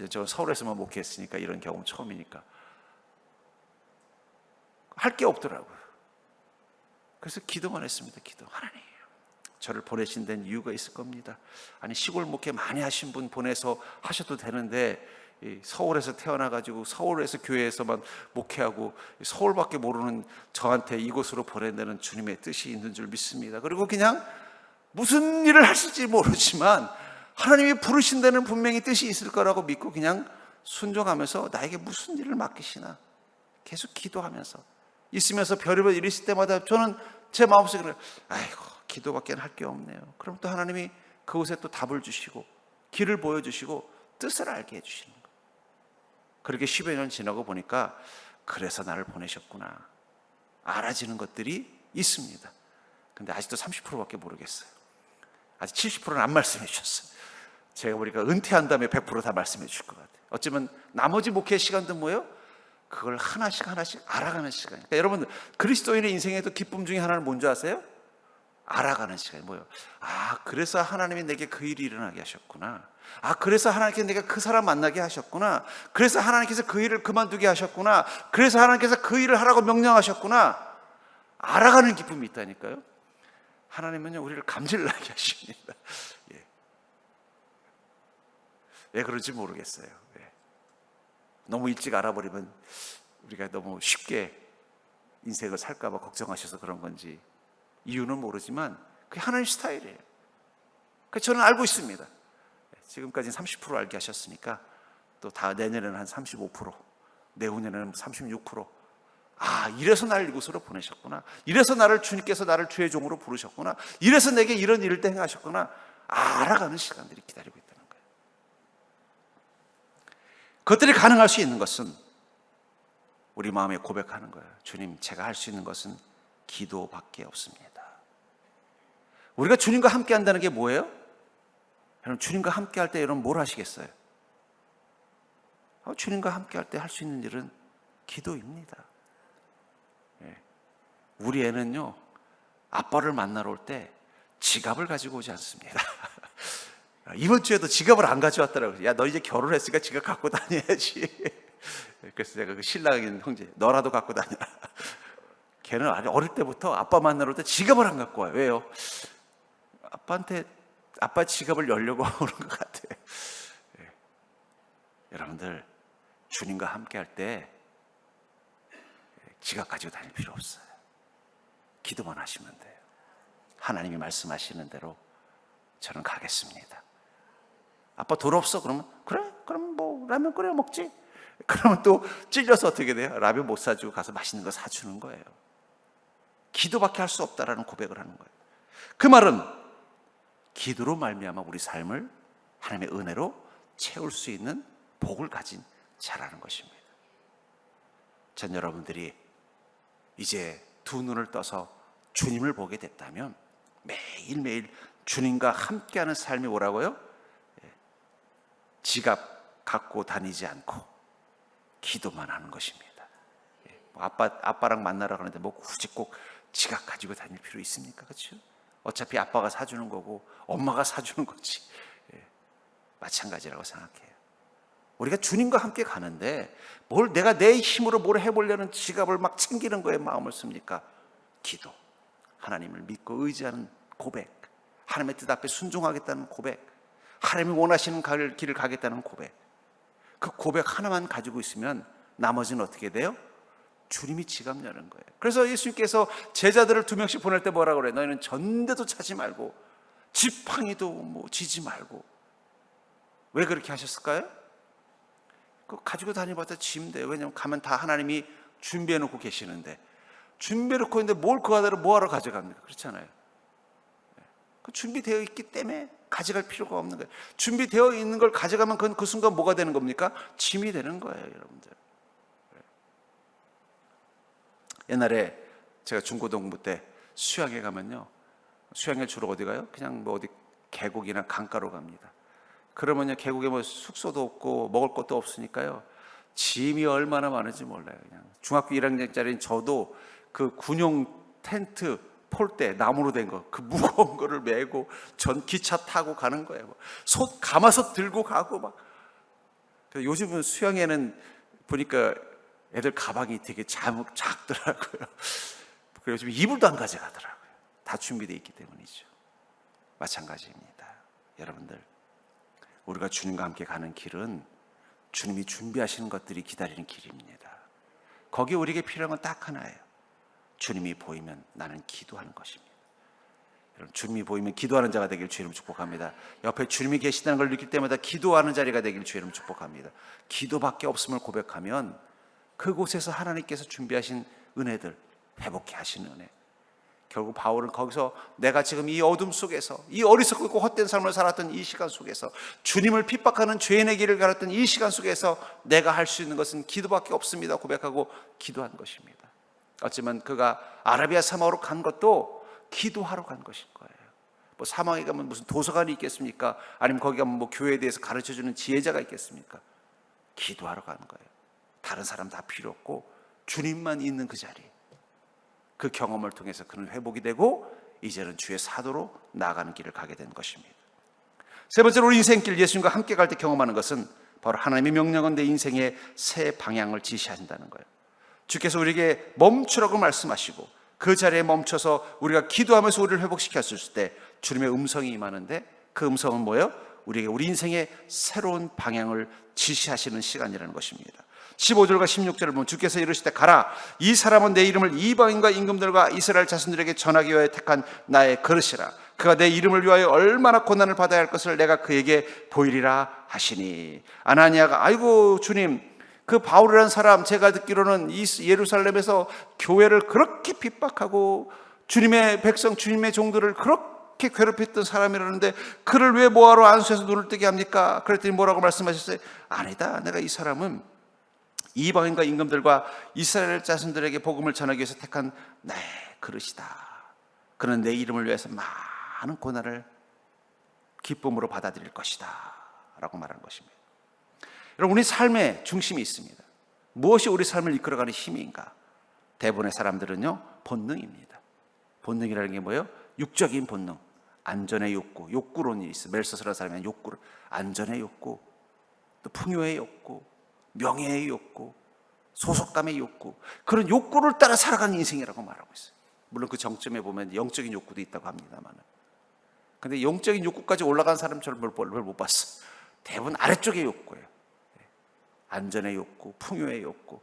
저 서울에서만 목회했으니까 이런 경험 처음이니까. 할 게 없더라고요. 그래서 기도만 했습니다. 기도. 하나님, 저를 보내신 데는 이유가 있을 겁니다. 아니, 시골 목회 많이 하신 분 보내서 하셔도 되는데 서울에서 태어나가지고 서울에서 교회에서만 목회하고 서울밖에 모르는 저한테 이곳으로 보낸다는 주님의 뜻이 있는 줄 믿습니다. 그리고 그냥 무슨 일을 하실지 모르지만 하나님이 부르신 데는 분명히 뜻이 있을 거라고 믿고 그냥 순종하면서 나에게 무슨 일을 맡기시나 계속 기도하면서 있으면서 별의별 일이 있을 때마다 저는 제 마음속에 그래요. 아이고, 기도밖에 할 게 없네요. 그럼 또 하나님이 그곳에 또 답을 주시고 길을 보여주시고 뜻을 알게 해주시는 거예요. 그렇게 10여 년 지나고 보니까 그래서 나를 보내셨구나 알아지는 것들이 있습니다. 근데 아직도 30%밖에 모르겠어요. 아직 70%는 안 말씀해 주셨어요. 제가 보니까 은퇴한 다음에 100% 다 말씀해 주실 것 같아요. 어쩌면 나머지 목회 시간도 뭐예요? 그걸 하나씩 알아가는 시간이에요. 그러니까 여러분, 그리스도인의 인생에도 기쁨 중에 하나는 뭔지 아세요? 알아가는 시간이 뭐예요? 그래서 하나님이 내게 그 일이 일어나게 하셨구나. 그래서 하나님께서 내가 그 사람 만나게 하셨구나. 그래서 하나님께서 그 일을 그만두게 하셨구나. 그래서 하나님께서 그 일을 하라고 명령하셨구나. 알아가는 기쁨이 있다니까요. 하나님은요 우리를 감질나게 하십니다. 예. 왜 그런지 모르겠어요. 예. 너무 일찍 알아버리면 우리가 너무 쉽게 인생을 살까 봐 걱정하셔서 그런 건지 이유는 모르지만 그게 하나님 스타일이에요. 저는 알고 있습니다. 지금까지는 30% 알게 하셨으니까 또 다 내년에는 한 35%, 내후년에는 36%. 이래서 나를 이곳으로 보내셨구나. 이래서 주님께서 나를 주의 종으로 부르셨구나. 이래서 내게 이런 일을 행하셨구나. 알아가는 시간들이 기다리고 있다는 거예요. 그것들이 가능할 수 있는 것은 우리 마음에 고백하는 거예요. 주님, 제가 할 수 있는 것은 기도밖에 없습니다. 우리가 주님과 함께 한다는 게 뭐예요? 여러분, 주님과 함께 할 때 여러분 뭘 하시겠어요? 주님과 함께 할 때 할 수 있는 일은 기도입니다. 예. 우리 애는요 아빠를 만나러 올 때 지갑을 가지고 오지 않습니다. 이번 주에도 지갑을 안 가져왔더라고요. 야, 너 이제 결혼했으니까 지갑 갖고 다녀야지. 그래서 제가 그 신랑인 형제, 너라도 갖고 다녀라. 걔는 어릴 때부터 아빠 만나러 올 때 지갑을 안 갖고 와요. 왜요? 아빠 지갑을 열려고 오는 것 같아요. 여러분들, 주님과 함께 할 때 지갑 가지고 다닐 필요 없어요. 기도만 하시면 돼요. 하나님이 말씀하시는 대로 저는 가겠습니다. 아빠 돈 없어? 그러면 그래? 그럼 뭐 라면 끓여 먹지? 그러면 또 찔려서 어떻게 돼요? 라면 못 사주고 가서 맛있는 거 사주는 거예요. 기도밖에 할 수 없다라는 고백을 하는 거예요. 그 말은 기도로 말미암아 우리 삶을 하나님의 은혜로 채울 수 있는 복을 가진 자라는 것입니다. 전 여러분들이 이제 두 눈을 떠서 주님을 보게 됐다면 매일매일 주님과 함께하는 삶이 뭐라고요? 지갑 갖고 다니지 않고 기도만 하는 것입니다. 아빠랑 만나러 가는데 뭐 굳이 꼭 지갑 가지고 다닐 필요 있습니까? 그렇죠? 어차피 아빠가 사주는 거고 엄마가 사주는 거지. 마찬가지라고 생각해요. 우리가 주님과 함께 가는데 뭘 내가 내 힘으로 뭘 해보려는 지갑을 막 챙기는 거에 마음을 씁니까? 기도, 하나님을 믿고 의지하는 고백, 하나님의 뜻 앞에 순종하겠다는 고백, 하나님이 원하시는 길을 가겠다는 고백. 그 고백 하나만 가지고 있으면 나머지는 어떻게 돼요? 주님이 지갑 여는 거예요. 그래서 예수님께서 제자들을 2명씩 보낼 때 뭐라고 그래요? 너희는 전대도 차지 말고 지팡이도 뭐 지지 말고. 왜 그렇게 하셨을까요? 그 가지고 다니봤자 짐돼요. 왜냐하면 가면 다 하나님이 준비해 놓고 계시는데, 준비해 놓고 있는데 뭘 그 아들을 뭐하러 가져갑니까? 그렇잖아요. 그 준비되어 있기 때문에 가져갈 필요가 없는 거예요. 준비되어 있는 걸 가져가면 그건 그 순간 뭐가 되는 겁니까? 짐이 되는 거예요, 여러분들. 옛날에 제가 중고등부 때 수양회 가면요, 수양회 주로 어디 가요? 그냥 뭐 어디 계곡이나 강가로 갑니다. 그러면요, 계곡에 뭐 숙소도 없고 먹을 것도 없으니까요, 짐이 얼마나 많은지 몰라요. 그냥 중학교 1학년짜리인 저도 그 군용 텐트 폴대 나무로 된 거, 그 무거운 거를 메고 전기차 타고 가는 거예요. 솥 감아서 들고 가고 막. 요즘은 수영에는 보니까 애들 가방이 되게 작더라고요. 그래서 요즘 이불도 안 가져가더라고요. 다 준비되어 있기 때문이죠. 마찬가지입니다. 여러분들, 우리가 주님과 함께 가는 길은 주님이 준비하시는 것들이 기다리는 길입니다. 거기에 우리에게 필요한 건 딱 하나예요. 주님이 보이면 나는 기도하는 것입니다. 여러분, 주님이 보이면 기도하는 자가 되길 주의 이름으로 축복합니다. 옆에 주님이 계시다는 걸 느낄 때마다 기도하는 자리가 되길 주의 이름으로 축복합니다. 기도밖에 없음을 고백하면 그곳에서 하나님께서 준비하신 은혜들, 회복케 하시는 은혜. 결국 바울은 거기서 내가 지금 이 어둠 속에서, 이 어리석고 헛된 삶을 살았던 이 시간 속에서, 주님을 핍박하는 죄인의 길을 갈았던 이 시간 속에서 내가 할 수 있는 것은 기도밖에 없습니다 고백하고 기도한 것입니다. 어쩌면 그가 아라비아 사막으로 간 것도 기도하러 간 것일 거예요. 뭐 사막에 가면 무슨 도서관이 있겠습니까? 아니면 거기 가면 뭐 교회에 대해서 가르쳐주는 지혜자가 있겠습니까? 기도하러 가는 거예요. 다른 사람 다 필요 없고 주님만 있는 그 자리, 그 경험을 통해서 그는 회복이 되고 이제는 주의 사도로 나아가는 길을 가게 된 것입니다. 세 번째로 우리 인생길, 예수님과 함께 갈 때 경험하는 것은 바로 하나님의 명령은 내 인생의 새 방향을 지시한다는 거예요. 주께서 우리에게 멈추라고 말씀하시고 그 자리에 멈춰서 우리가 기도하면서 우리를 회복시켰을 때 주님의 음성이 임하는데, 그 음성은 뭐예요? 우리에게 우리 인생의 새로운 방향을 지시하시는 시간이라는 것입니다. 15절과 16절을 보면 주께서 이르시되 가라, 이 사람은 내 이름을 이방인과 임금들과 이스라엘 자손들에게 전하기 위하여 택한 나의 그릇이라. 그가 내 이름을 위하여 얼마나 고난을 받아야 할 것을 내가 그에게 보이리라 하시니. 아나니아가 아이고 주님, 그 바울이라는 사람 제가 듣기로는 이 예루살렘에서 교회를 그렇게 핍박하고 주님의 백성, 주님의 종들을 그렇게 괴롭혔던 사람이라는데 그를 왜 뭐하러 안수해서 눈을 뜨게 합니까? 그랬더니 뭐라고 말씀하셨어요? 아니다, 내가 이 사람은 이방인과 임금들과 이스라엘 자손들에게 복음을 전하기 위해서 택한 나의 그릇이다. 그는 내 이름을 위해서 많은 고난을 기쁨으로 받아들일 것이다 라고 말하는 것입니다. 여러분, 우리 삶에 중심이 있습니다. 무엇이 우리 삶을 이끌어가는 힘인가? 대부분의 사람들은요, 본능입니다. 본능이라는 게 뭐예요? 육적인 본능, 안전의 욕구, 욕구론이 있어요. 멜소스라는 사람은 안전의 욕구, 또 풍요의 욕구, 명예의 욕구, 소속감의 욕구, 그런 욕구를 따라 살아가는 인생이라고 말하고 있어요. 물론 그 정점에 보면 영적인 욕구도 있다고 합니다만, 근데 영적인 욕구까지 올라간 사람 저를 별로 못 봤어. 대부분 아래쪽의 욕구예요. 안전의 욕구, 풍요의 욕구,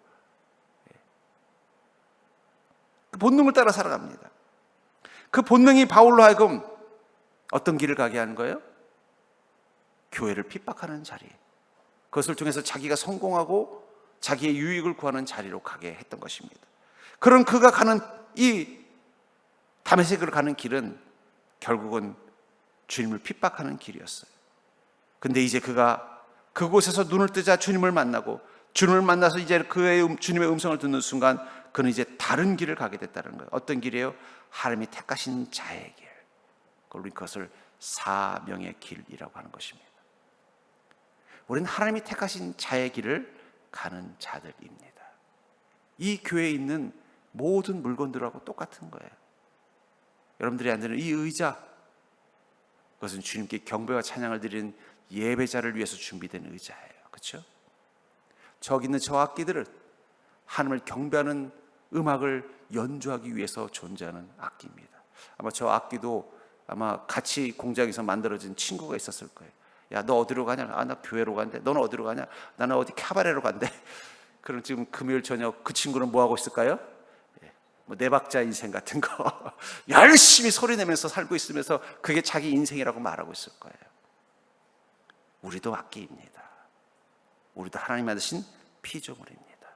그 본능을 따라 살아갑니다. 그 본능이 바울로 하여금 어떤 길을 가게 하는 거예요? 교회를 핍박하는 자리, 그것을 통해서 자기가 성공하고 자기의 유익을 구하는 자리로 가게 했던 것입니다. 그런 그가 가는 이 다메섹으로 가는 길은 결국은 주님을 핍박하는 길이었어요. 근데 이제 그가 그곳에서 눈을 뜨자 주님을 만나고, 주님을 만나서 이제 그의 주님의 음성을 듣는 순간 그는 이제 다른 길을 가게 됐다는 거예요. 어떤 길이에요? 하나님이 택하신 자의 길. 우리는 그것을 사명의 길이라고 하는 것입니다. 우리는 하나님이 택하신 자의 길을 가는 자들입니다. 이 교회에 있는 모든 물건들하고 똑같은 거예요. 여러분들이 앉는 이 의자, 그것은 주님께 경배와 찬양을 드리는 예배자를 위해서 준비된 의자예요. 그렇죠? 저기 있는 저 악기들은 하나님을 경배하는 음악을 연주하기 위해서 존재하는 악기입니다. 아마 저 악기도 아마 같이 공장에서 만들어진 친구가 있었을 거예요. 야, 너 어디로 가냐? 아, 나 교회로 간대. 너는 어디로 가냐? 나는 어디 카바레로 간대. 그럼 지금 금요일 저녁 그 친구는 뭐 하고 있을까요? 뭐 네 박자 인생 같은 거 열심히 소리내면서 살고 있으면서 그게 자기 인생이라고 말하고 있을 거예요. 우리도 악기입니다. 우리도 하나님 만드신 피조물입니다.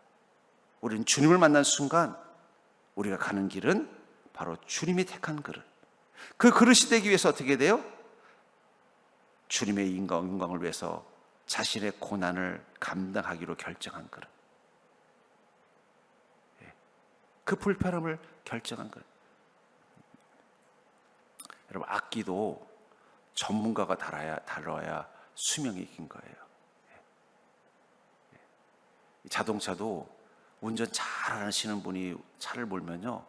우리는 주님을 만난 순간 우리가 가는 길은 바로 주님이 택한 그릇. 그 그릇이 되기 위해서 어떻게 돼요? 주님의 영광을 위해서 자신의 고난을 감당하기로 결정한 그릇. 그 불편함을 결정한 거예요. 여러분, 악기도 전문가가 다뤄야 수명이 긴 거예요. 자동차도 운전 잘 하시는 분이 차를 몰면요,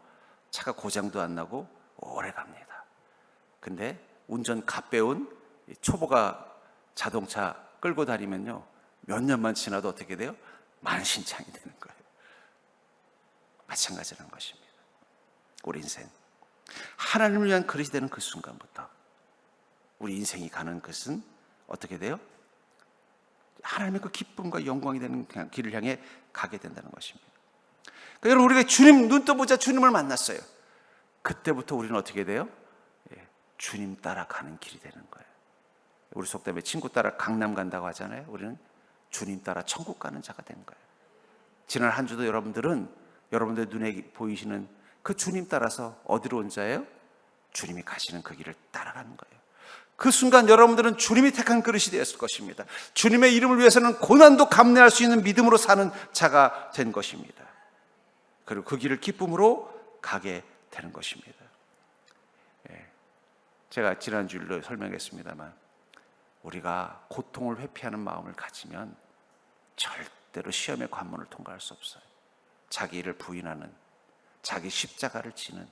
차가 고장도 안 나고 오래 갑니다. 근데 운전 갓배운 초보가 자동차 끌고 다니면요, 몇 년만 지나도 어떻게 돼요? 만신창이 되는 거예요. 마찬가지라는 것입니다. 우리 인생, 하나님을 위한 그릇이 되는 그 순간부터 우리 인생이 가는 것은 어떻게 돼요? 하나님의 그 기쁨과 영광이 되는 길을 향해 가게 된다는 것입니다. 그러니까 여러분, 우리가 주님 눈 떠보자 주님을 만났어요. 그때부터 우리는 어떻게 돼요? 주님 따라 가는 길이 되는 거예요. 우리 속담에 친구 따라 강남 간다고 하잖아요. 우리는 주님 따라 천국 가는 자가 된 거예요. 지난 한 주도 여러분들 눈에 보이시는 그 주님 따라서 어디로 온 자예요? 주님이 가시는 그 길을 따라가는 거예요. 그 순간 여러분들은 주님이 택한 그릇이 되었을 것입니다. 주님의 이름을 위해서는 고난도 감내할 수 있는 믿음으로 사는 자가 된 것입니다. 그리고 그 길을 기쁨으로 가게 되는 것입니다. 제가 지난주일로 설명했습니다만, 우리가 고통을 회피하는 마음을 가지면 절대로 시험의 관문을 통과할 수 없어요. 자기를 부인하는, 자기 십자가를 지는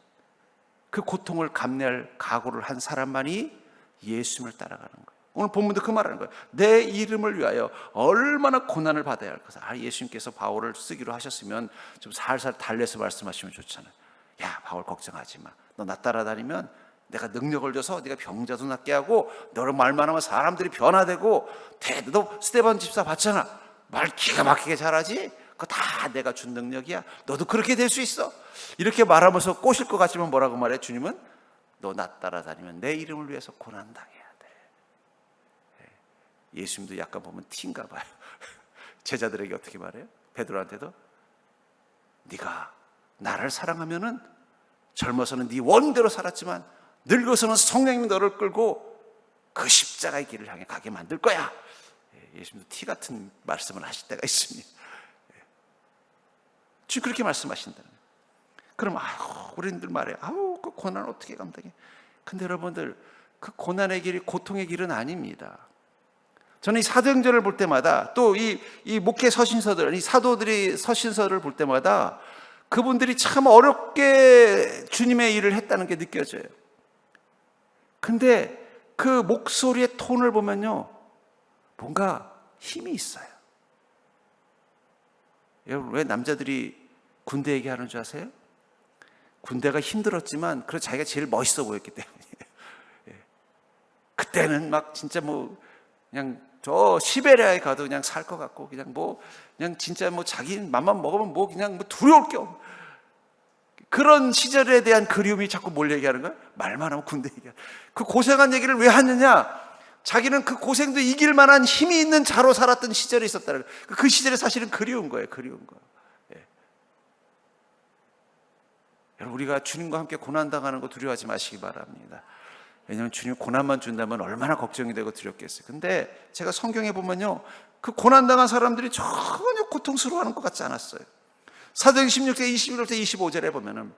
그 고통을 감내할 각오를 한 사람만이 예수님을 따라가는 거예요. 오늘 본문도 그 말하는 거예요. 내 이름을 위하여 얼마나 고난을 받아야 할 것을. 예수님께서 바울을 쓰기로 하셨으면 좀 살살 달래서 말씀하시면 좋잖아요. 야, 바울 걱정하지 마. 너 나 따라다니면 내가 능력을 줘서 네가 병자도 낫게 하고, 너를 말만 하면 사람들이 변화되고, 너 스데반 집사 봤잖아. 말 기가 막히게 잘하지? 그거 다 내가 준 능력이야. 너도 그렇게 될 수 있어. 이렇게 말하면서 꼬실 것 같지만 뭐라고 말해? 주님은 너 나 따라다니면 내 이름을 위해서 고난당해야 돼. 예수님도 약간 보면 티인가 봐요. 제자들에게 어떻게 말해요? 베드로한테도 네가 나를 사랑하면은 젊어서는 네 원대로 살았지만 늙어서는 성령님이 너를 끌고 그 십자가의 길을 향해 가게 만들 거야. 예수님도 티 같은 말씀을 하실 때가 있습니다. 지금 그렇게 말씀하신다는 거예요. 그럼 우리들 말해, 그 고난 어떻게 감당해? 근데 여러분들, 그 고난의 길이 고통의 길은 아닙니다. 저는 이 사도행전을 볼 때마다, 또 이 목회 서신서들, 이 사도들이 서신서를 볼 때마다 그분들이 참 어렵게 주님의 일을 했다는 게 느껴져요. 근데 그 목소리의 톤을 보면요, 뭔가 힘이 있어요. 여러분, 왜 남자들이 군대 얘기하는 줄 아세요? 군대가 힘들었지만 그래도 자기가 제일 멋있어 보였기 때문이에요. 그때는 막 진짜 뭐 그냥 저 시베리아에 가도 그냥 살 것 같고, 그냥 진짜 뭐 자기 맘만 먹으면 뭐 그냥 뭐 두려울 게 없는 그런 시절에 대한 그리움이 자꾸 뭘 얘기하는 거야? 말만 하면 군대 얘기야. 그 고생한 얘기를 왜 하느냐? 자기는 그 고생도 이길 만한 힘이 있는 자로 살았던 시절이 있었다는 거예요. 그 시절에 사실은 그리운 거예요. 그리운 거. 예. 여러분, 우리가 주님과 함께 고난당하는 거 두려워하지 마시기 바랍니다. 왜냐하면 주님 고난만 준다면 얼마나 걱정이 되고 두렵겠어요. 근데 제가 성경에 보면요, 그 고난당한 사람들이 전혀 고통스러워하는 것 같지 않았어요. 사도행 16장 21절부터 25절에 보면은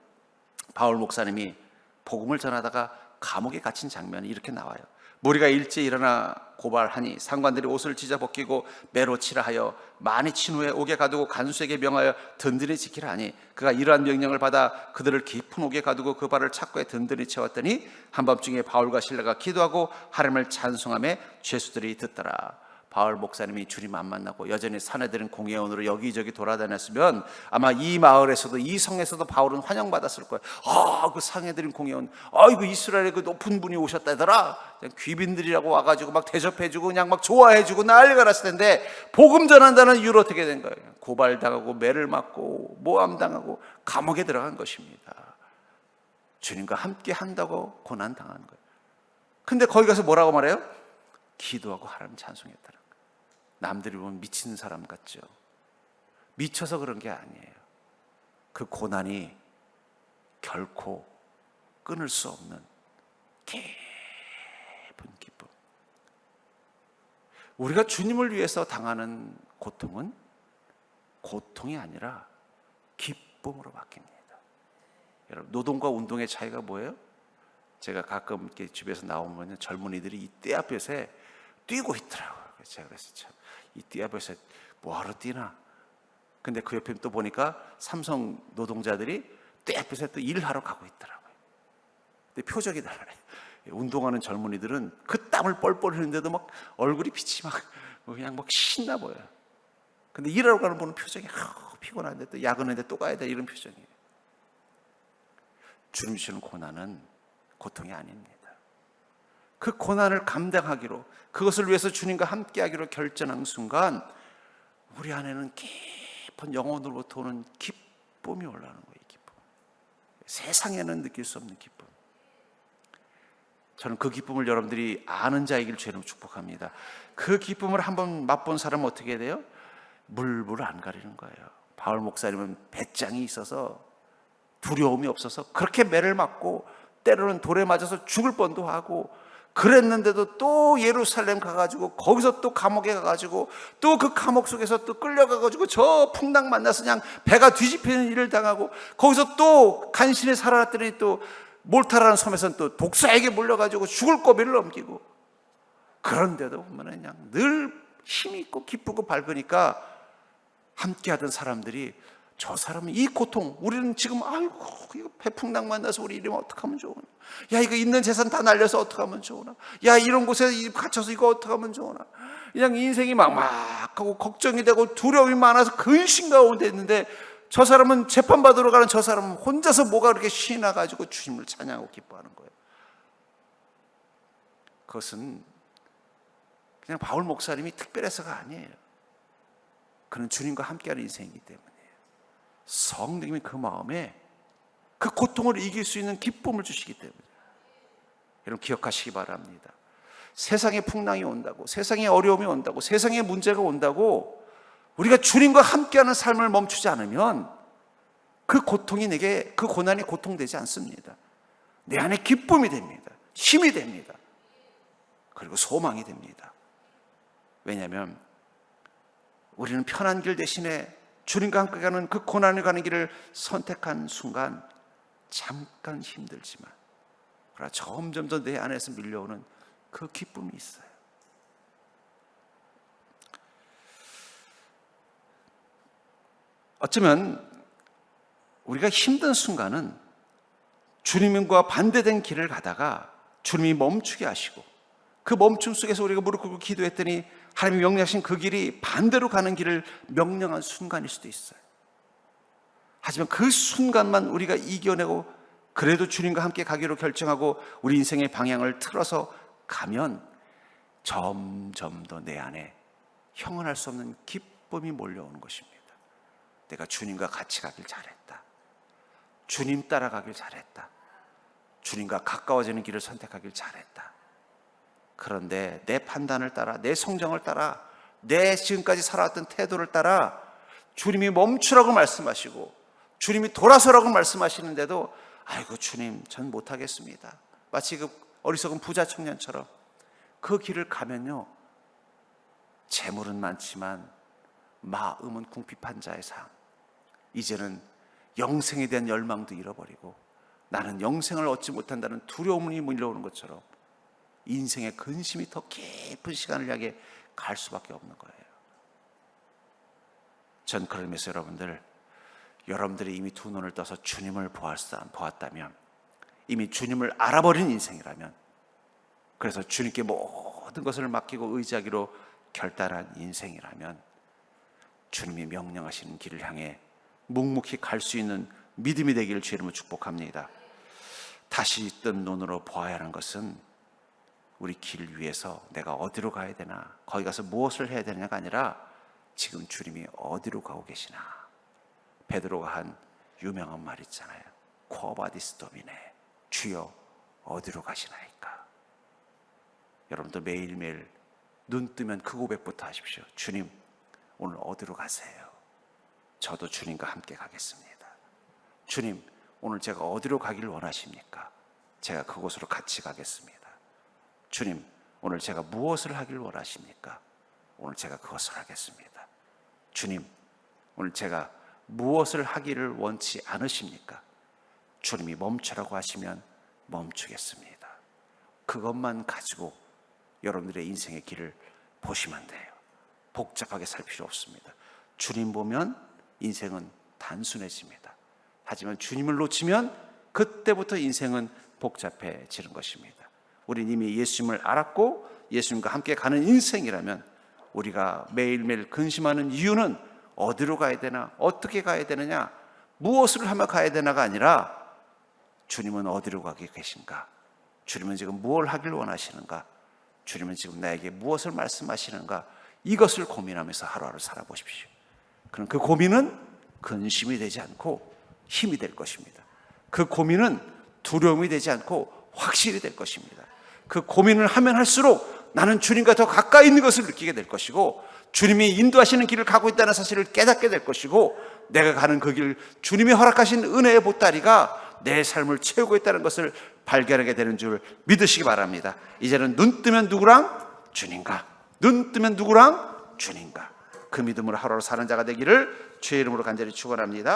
바울 목사님이 복음을 전하다가 감옥에 갇힌 장면이 이렇게 나와요. 무리가 일찍 일어나 고발하니 상관들이 옷을 찢어 벗기고 매로 치라 하여 많이 친 후에 옥에 가두고 간수에게 명하여 든든히 지키라 하니, 그가 이러한 명령을 받아 그들을 깊은 옥에 가두고 그 발을 착고에 든든히 채웠더니 한밤중에 바울과 실라가 기도하고 하나님을 찬송하며 죄수들이 듣더라. 바울 목사님이 주님 안 만나고 여전히 사내들은 공회원으로 여기저기 돌아다녔으면 아마 이 마을에서도, 이 성에서도 바울은 환영받았을 거예요. 그 상해들인 공회원, 이거 이스라엘의 그 높은 분이 오셨다더라. 그냥 귀빈들이라고 와가지고 막 대접해주고 그냥 막 좋아해주고 난리가 났을 텐데, 복음 전한다는 이유로 어떻게 된 거예요? 고발당하고 매를 맞고 모함당하고 감옥에 들어간 것입니다. 주님과 함께 한다고 고난당한 거예요. 근데 거기 가서 뭐라고 말해요? 기도하고 하나님 찬송했다는 거예요. 남들이 보면 미친 사람 같죠. 미쳐서 그런 게 아니에요. 그 고난이 결코 끊을 수 없는 깊은 기쁨. 우리가 주님을 위해서 당하는 고통은 고통이 아니라 기쁨으로 바뀝니다. 여러분, 노동과 운동의 차이가 뭐예요? 제가 가끔 이렇게 집에서 나오면 젊은이들이 이 떼 앞에서 뛰고 있더라고요. 제가 그래서 참, 이 떼 앞에서 뭐하러 뛰나? 근데 그 옆에 또 보니까 삼성 노동자들이 떼 앞에서 또 일하러 가고 있더라고요. 근데 표정이 달라요. 운동하는 젊은이들은 그 땀을 뻘뻘 흘리는데도 막 얼굴이 빛이 막 그냥 막 신나 보여요. 근데 일하러 가는 분은 표정이 피곤한데 또 야근했는데 또 가야 돼, 이런 표정이에요. 주님 주시는 고난은 고통이 아닙니다. 그 고난을 감당하기로, 그것을 위해서 주님과 함께하기로 결정한 순간 우리 안에는 깊은 영혼으로부터 오는 기쁨이 올라오는 거예요. 기쁨. 세상에는 느낄 수 없는 기쁨. 저는 그 기쁨을 여러분들이 아는 자이길 주로 축복합니다. 그 기쁨을 한번 맛본 사람은 어떻게 돼요? 물불 안 가리는 거예요. 바울 목사님은 배짱이 있어서, 두려움이 없어서 그렇게 매를 맞고 때로는 돌에 맞아서 죽을 뻔도 하고 그랬는데도 또 예루살렘 가가지고 거기서 또 감옥에 가가지고 또 그 감옥 속에서 또 끌려가가지고 저 풍랑 만나서 그냥 배가 뒤집히는 일을 당하고, 거기서 또 간신히 살아났더니 또 몰타라는 섬에서는 또 독사에게 몰려가지고 죽을 고비를 넘기고, 그런데도 보면 그냥 늘 힘이 있고 기쁘고 밝으니까 함께하던 사람들이, 저 사람은 이 고통, 우리는 지금 아이고 이거 배풍랑 만나서 우리 이러면 어떡하면 좋으나, 야 이거 있는 재산 다 날려서 어떡하면 좋으나, 야 이런 곳에 갇혀서 이거 어떡하면 좋으나, 그냥 인생이 막막하고 걱정이 되고 두려움이 많아서 근심 가운데 있는데, 저 사람은 재판받으러 가는 저 사람은 혼자서 뭐가 그렇게 신나 가지고 주님을 찬양하고 기뻐하는 거예요. 그것은 그냥 바울 목사님이 특별해서가 아니에요. 그는 주님과 함께하는 인생이기 때문에 성령님이 그 마음에 그 고통을 이길 수 있는 기쁨을 주시기 때문에, 여러분 기억하시기 바랍니다. 세상에 풍랑이 온다고, 세상에 어려움이 온다고, 세상에 문제가 온다고 우리가 주님과 함께하는 삶을 멈추지 않으면 그 고통이 내게, 그 고난이 고통되지 않습니다. 내 안에 기쁨이 됩니다. 힘이 됩니다. 그리고 소망이 됩니다. 왜냐하면 우리는 편한 길 대신에 주님과 함께 가는 그 고난을 가는 길을 선택한 순간 잠깐 힘들지만 그러나 점점 더 내 안에서 밀려오는 그 기쁨이 있어요. 어쩌면 우리가 힘든 순간은 주님과 반대된 길을 가다가 주님이 멈추게 하시고, 그 멈춤 속에서 우리가 무릎 꿇고 기도했더니 하나님이 명령하신 그 길이 반대로 가는 길을 명령한 순간일 수도 있어요. 하지만 그 순간만 우리가 이겨내고 그래도 주님과 함께 가기로 결정하고 우리 인생의 방향을 틀어서 가면 점점 더 내 안에 형언할 수 없는 기쁨이 몰려오는 것입니다. 내가 주님과 같이 가길 잘했다. 주님 따라가길 잘했다. 주님과 가까워지는 길을 선택하길 잘했다. 그런데 내 판단을 따라, 내 성정을 따라, 내 지금까지 살아왔던 태도를 따라 주님이 멈추라고 말씀하시고 주님이 돌아서라고 말씀하시는데도 아이고 주님 전 못하겠습니다. 마치 그 어리석은 부자 청년처럼 그 길을 가면요, 재물은 많지만 마음은 궁핍한 자의 삶. 이제는 영생에 대한 열망도 잃어버리고 나는 영생을 얻지 못한다는 두려움이 밀려오는 것처럼 인생의 근심이 더 깊은 시간을 향해 갈 수밖에 없는 거예요. 전 그러면서 여러분들이 이미 두 눈을 떠서 주님을 보았다면, 이미 주님을 알아버린 인생이라면, 그래서 주님께 모든 것을 맡기고 의지하기로 결단한 인생이라면 주님이 명령하시는 길을 향해 묵묵히 갈 수 있는 믿음이 되기를 주의 이름으로 축복합니다. 다시 뜬 눈으로 보아야 하는 것은 우리 길 위에서 내가 어디로 가야 되나, 거기 가서 무엇을 해야 되느냐가 아니라 지금 주님이 어디로 가고 계시나. 베드로가 한 유명한 말 있잖아요. 쿼바디스 도미네, 주여 어디로 가시나이까. 여러분도 매일매일 눈 뜨면 그 고백부터 하십시오. 주님 오늘 어디로 가세요? 저도 주님과 함께 가겠습니다. 주님 오늘 제가 어디로 가기를 원하십니까? 제가 그곳으로 같이 가겠습니다. 주님 오늘 제가 무엇을 하기를 원하십니까? 오늘 제가 그것을 하겠습니다. 주님 오늘 제가 무엇을 하기를 원치 않으십니까? 주님이 멈추라고 하시면 멈추겠습니다. 그것만 가지고 여러분들의 인생의 길을 보시면 돼요. 복잡하게 살 필요 없습니다. 주님 보면 인생은 단순해집니다. 하지만 주님을 놓치면 그때부터 인생은 복잡해지는 것입니다. 우리는 이미 예수님을 알았고 예수님과 함께 가는 인생이라면 우리가 매일매일 근심하는 이유는 어디로 가야 되나, 어떻게 가야 되느냐, 무엇을 하며 가야 되나가 아니라 주님은 어디로 가게 계신가, 주님은 지금 무엇을 하길 원하시는가, 주님은 지금 나에게 무엇을 말씀하시는가, 이것을 고민하면서 하루하루 살아보십시오. 그럼 그 고민은 근심이 되지 않고 힘이 될 것입니다. 그 고민은 두려움이 되지 않고 확실히 될 것입니다. 그 고민을 하면 할수록 나는 주님과 더 가까이 있는 것을 느끼게 될 것이고 주님이 인도하시는 길을 가고 있다는 사실을 깨닫게 될 것이고 내가 가는 그 길, 주님이 허락하신 은혜의 보따리가 내 삶을 채우고 있다는 것을 발견하게 되는 줄 믿으시기 바랍니다. 이제는 눈 뜨면 누구랑? 주님과. 눈 뜨면 누구랑? 주님과. 그 믿음으로 하루하루 사는 자가 되기를 주의 이름으로 간절히 축원합니다.